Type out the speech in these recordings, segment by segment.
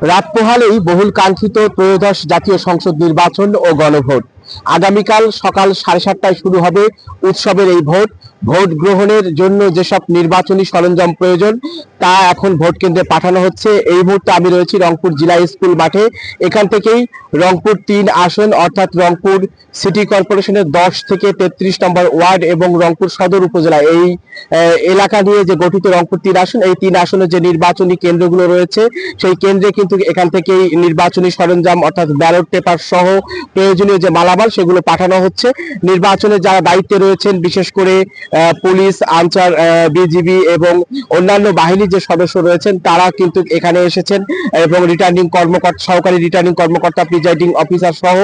রাত পোহালেই বহুল কাঙ্ক্ষিত ত্রয়োদশ জাতীয় সংসদ নির্বাচন ও গণভোট। আগামীকাল সকাল 7:30টায় শুরু হবে উৎসবের এই ভোট। ভোট গ্রহণের জন্য যেসব নির্বাচনী সরঞ্জাম প্রয়োজন তা এখন ভোট কেন্দ্রে পাঠানো হচ্ছে। এই মুহূর্তে আমি রয়েছি রংপুর জেলা স্কুল মাঠে। এখান থেকেই রংপুর 3 আসন অর্থাৎ রংপুর সিটি কর্পোরেশনের 10 থেকে 33 নম্বর ওয়ার্ড এবং রংপুর সদর উপজেলা এই এলাকা নিয়ে যে গঠিত রংপুর 3 আসন, এই 3 আসনের যে নির্বাচনী কেন্দ্রগুলো রয়েছে সেই কেন্দ্রে কিন্তু এখান থেকেই নির্বাচনী সরঞ্জাম অর্থাৎ ব্যালট পেপার সহ প্রয়োজনীয় যে মালামাল সেগুলো পাঠানো হচ্ছে। নির্বাচনের যারা দায়িত্বে রয়েছেন বিশেষ করে পুলিশ, আনসার, বিজিবি এবং অন্যান্য বাহিনীর যে সদস্য রয়েছেন তারা কিন্তু এখানে এসেছেন এবং রিটার্নিং কর্মকর্তা, সহকারী রিটার্নিং কর্মকর্তা, প্রিজাইডিং অফিসার সহ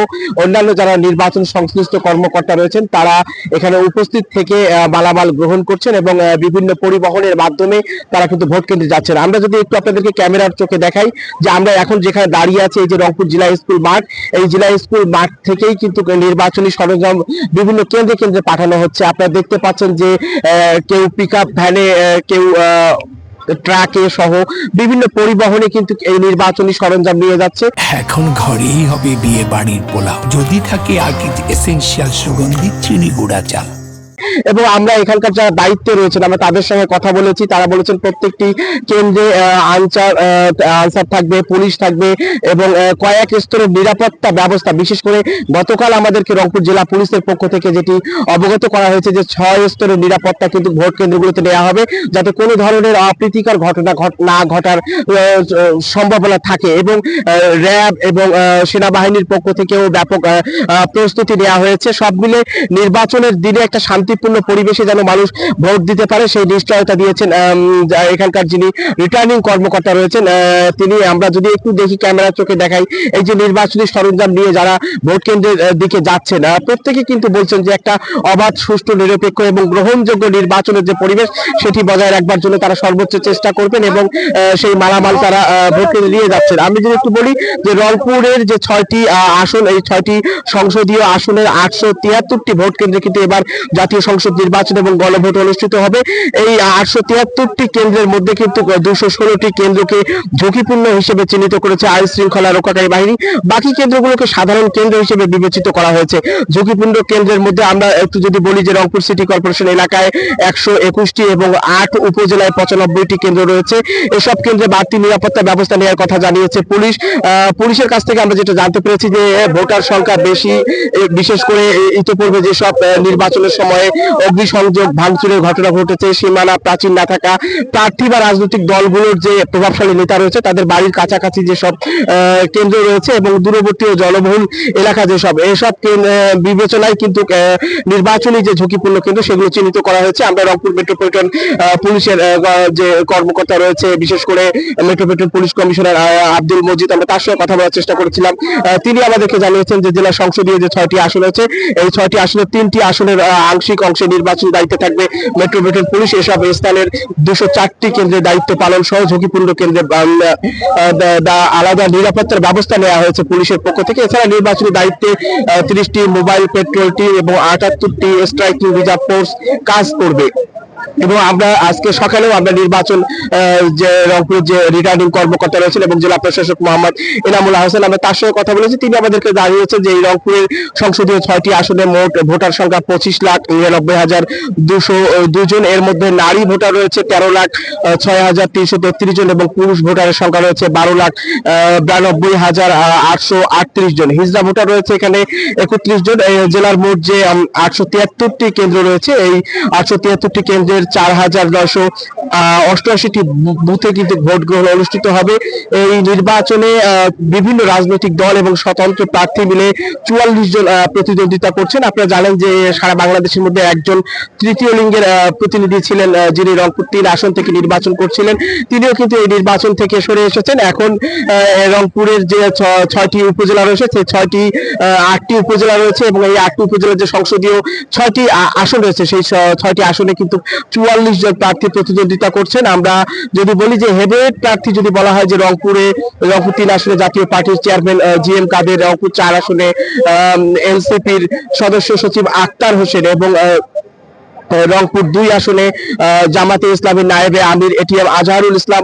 অন্যান্য যারা নির্বাচন সংশ্লিষ্ট কর্মকর্তা রয়েছেন তারা এখানে উপস্থিত থেকে মালামাল গ্রহণ করছেন এবং বিভিন্ন পরিবহনের মাধ্যমে তারা কিন্তু ভোট কেন্দ্রে যাচ্ছেন। আমরা যদি একটু আপনাদেরকে ক্যামেরার চোখে দেখাই যে আমরা এখন যেখানে দাঁড়িয়ে আছি এই যে রংপুর জেলা স্কুল মাঠ, এই জেলা স্কুল মাঠ থেকেই কিন্তু নির্বাচনী সরঞ্জাম বিভিন্ন কেন্দ্রে কেন্দ্রে পাঠানো হচ্ছে। আপনারা দেখতে পাচ্ছেন যে কেউ পিকআপ ভ্যানে, কেউ ট্রাকে সহ বিভিন্ন পরিবহনে কিন্তু এই নির্বাচনী সরঞ্জাম নিয়ে যাচ্ছে। এখন ঘরেই হবে বিয়ে বাড়ির পোলাও, যদি থাকে আর্কিড এসেনশিয়াল সুগন্ধি চিনি গুঁড়া চাল। এবং আমরা এখানকার যারা দায়িত্বে রয়েছেন আমরা তাদের সঙ্গে কথা বলেছি, তারা বলেছেন প্রত্যেকটি কেন্দ্রে আনসার থাকবে, পুলিশ থাকবে এবং কয়েক স্তরের নিরাপত্তা ব্যবস্থা। বিশেষ করে গতকাল আমাদেরকে রংপুর জেলা পুলিশের পক্ষ থেকে যেটি অবগত করা হয়েছে যে 6 স্তরের নিরাপত্তা কিন্তু ভোট কেন্দ্রগুলোতে নেওয়া হবে যাতে কোনো ধরনের অপ্রীতিকর ঘটনা না ঘটার সম্ভাবনা থাকে এবং র্যাব এবং সেনাবাহিনীর পক্ষ থেকেও ব্যাপক প্রস্তুতি নেওয়া হয়েছে। সব মিলে নির্বাচনের দিনে একটা শান্তিপূর্ণ পরিবেশে যেন মানুষ ভোট দিতে পারে সেই নিশ্চয়তা দিয়েছেন এখানকার যিনি রিটার্নিং কর্মকর্তা রয়েছেন তিনি। আমরা যদি একটু দেখি ক্যামেরার চোখে দেখাই, এই যে নির্বাচনী সরঞ্জাম নিয়ে যারা ভোট কেন্দ্রের দিকে যাচ্ছেন প্রত্যেকে কিন্তু বলছেন যে একটা অবাধ, সুষ্ঠু, নিরপেক্ষ এবং গ্রহণযোগ্য নির্বাচনের যে পরিবেশ সেটি বজায় রাখবার জন্য তারা সর্বোচ্চ চেষ্টা করবেন এবং সেই মালামাল তারা ভোট কেন্দ্রে নিয়ে যাচ্ছেন। আমি যদি একটু বলি যে রংপুরের যে 6টি আসন, এই 6টি সংসদীয় আসনের 873টি ভোট কেন্দ্রে কিন্তু এবার জাতীয় সংসদ নির্বাচন এবং গণভোট অনুষ্ঠিত হবে। এই 873টি কেন্দ্রের মধ্যে কিন্তু 216টি কেন্দ্রকে ঝুঁকিপূর্ণ হিসেবে চিহ্নিত করেছে আইন শৃঙ্খলা রক্ষাকারী বাহিনী। বাকি কেন্দ্রগুলোকে সাধারণ কেন্দ্র হিসেবে বিবেচিত করা হয়েছে। ঝুঁকিপূর্ণ কেন্দ্রের মধ্যে আমরা একটু যদি বলি যে রংপুর সিটি কর্পোরেশন এলাকায় 121টি এবং 8 উপজেলায় 95টি কেন্দ্র রয়েছে। এসব কেন্দ্রে বাড়তি নিরাপত্তা ব্যবস্থা নেওয়ার কথা জানিয়েছে পুলিশ। পুলিশের কাছ থেকে আমরা যেটা জানতে পেরেছি যে ভোটার সংখ্যা বেশি, বিশেষ করে ইতিপূর্বে যেসব নির্বাচনের সময়ে অগ্নিসংযোগ, ভাঙচুরের ঘটনা ঘটেছে, সীমানা প্রাচীর না থাকা, প্রার্থী বা রাজনৈতিক দলগুলোর যে প্রভাবশালী নেতা রয়েছে তাদের বাড়ির কাছাকাছি যেসব কেন্দ্র রয়েছে এবং দূরবর্তী ও জনবহুল এলাকা যেসব, এসব বিবেচনায় কিন্তু নির্বাচনী যে ঝুঁকিপূর্ণ কেন্দ্র সেগুলো চিহ্নিত করা হয়েছে। আমরা রংপুর মেট্রোপলিটন পুলিশের যে কর্মকর্তা রয়েছে, বিশেষ করে metropolitan police commissioner Abdul Majid, আমরা তার সঙ্গে কথা বলার চেষ্টা করেছিলাম। তিনি আমাদেরকে জানিয়েছেন যে জেলা সংসদীয় যে 6টি আসন আছে এই 6টি আসনের 3টি আসনের আংশিক অংশে নির্বাচনী দায়িত্বে থাকবে মেট্রোপলিটন পুলিশ। এসব স্থানের 204টি কেন্দ্রের দায়িত্ব পালন সহ ঝুঁকিপূর্ণ কেন্দ্রে আলাদা নিরাপত্তার ব্যবস্থা নেওয়া হয়েছে পুলিশের পক্ষ থেকে। এছাড়া নির্বাচনী দায়িত্বে 30টি মোবাইল পেট্রোল টিম এবং 78টি স্ট্রাইকিং রিজার্ভ ফোর্স কাজ করবে। এবং আমরা আজকে সকালেও আমরা নির্বাচন যে রংপুরের যে রিটার্নিং কর্মকর্তা রয়েছেন এবং জেলা প্রশাসক মোহাম্মদ এনামুল হোসেন, আমরা তার সঙ্গে কথা বলেছি। তিনি আমাদেরকে জানিয়েছেন যে এই রংপুরের সংসদীয় 6টি আসনে মোট ভোটার সংখ্যা 25,99,202 জন। এর মধ্যে নারী ভোটার রয়েছে 13,06,333 জন এবং পুরুষ ভোটারের সংখ্যা রয়েছে 12,92,838 জন। হিজড়া ভোটার রয়েছে এখানে 31 জন। জেলার মোট যে 873টি কেন্দ্র রয়েছে এই 873টি কেন্দ্রের 4,988টি বুথে কিন্তু ভোট গ্রহণ অনুষ্ঠিত হবে। এই নির্বাচনে বিভিন্ন রাজনৈতিক দল এবং স্বতন্ত্র প্রার্থী মিলে 44 জন প্রতিদ্বন্দ্বিতা করছেন। আপনারা জানেন যে সারা বাংলাদেশের মধ্যে একজন তৃতীয় লিঙ্গের প্রতিনিধি ছিলেন যিনি রংপুর 3 আসন থেকে নির্বাচন করছিলেন, তিনিও কিন্তু এই নির্বাচন থেকে সরে এসেছেন। এখন রংপুরের যে 6টি উপজেলা রয়েছে সেই 8টি উপজেলা রয়েছে এবং এই 8টি উপজেলার যে সংসদীয় 6টি আসন রয়েছে সেই 6টি আসনে কিন্তু 44 জন প্রার্থী প্রতিদ্বন্দ্বিতা করছেন। আমরা যদি বলি যে হেভিওয়েট প্রার্থী যদি বলা হয় যে রংপুর 3 আসনে জাতীয় পার্টির চেয়ারম্যান GM কাদের, রংপুর 4 আসনে এনসিপির সদস্য সচিব আক্তার হোসেন এবং রংপুর 2 আসনে জামাতে ইসলামী নায়েবে আমির এটিএম আজহারুল ইসলাম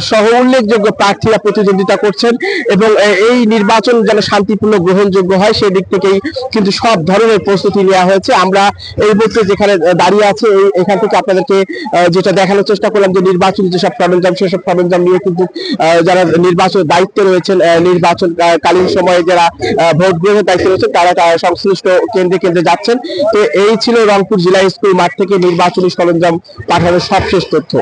সহ উল্লেখযোগ্য প্রার্থীরা প্রতিদ্বন্দ্বিতা করছেন এবং এই নির্বাচন যেন শান্তিপূর্ণ গ্রহণযোগ্য হয় সেই দিক থেকেই কিন্তু সব ধরনের প্রস্তুতি নেওয়া হয়েছে। আমরা এই মুহূর্তে যেখানে দাঁড়িয়ে আছি এখান থেকে আপনাদেরকে যেটা দেখানোর চেষ্টা করলাম যে নির্বাচনী যেসব সরঞ্জাম সেসব সরঞ্জাম নিয়ে কিন্তু যারা নির্বাচন দায়িত্বে রয়েছেন, নির্বাচন কালীন সময়ে যারা ভোট গ্রহণের দায়িত্বে রয়েছেন তারা সংশ্লিষ্ট কেন্দ্রে কেন্দ্রে যাচ্ছেন। তো এই ছিল রংপুর জেলা স্কুল মাঠ থেকে নির্বাচনী সরঞ্জাম পাঠানোর সবশেষ তথ্য।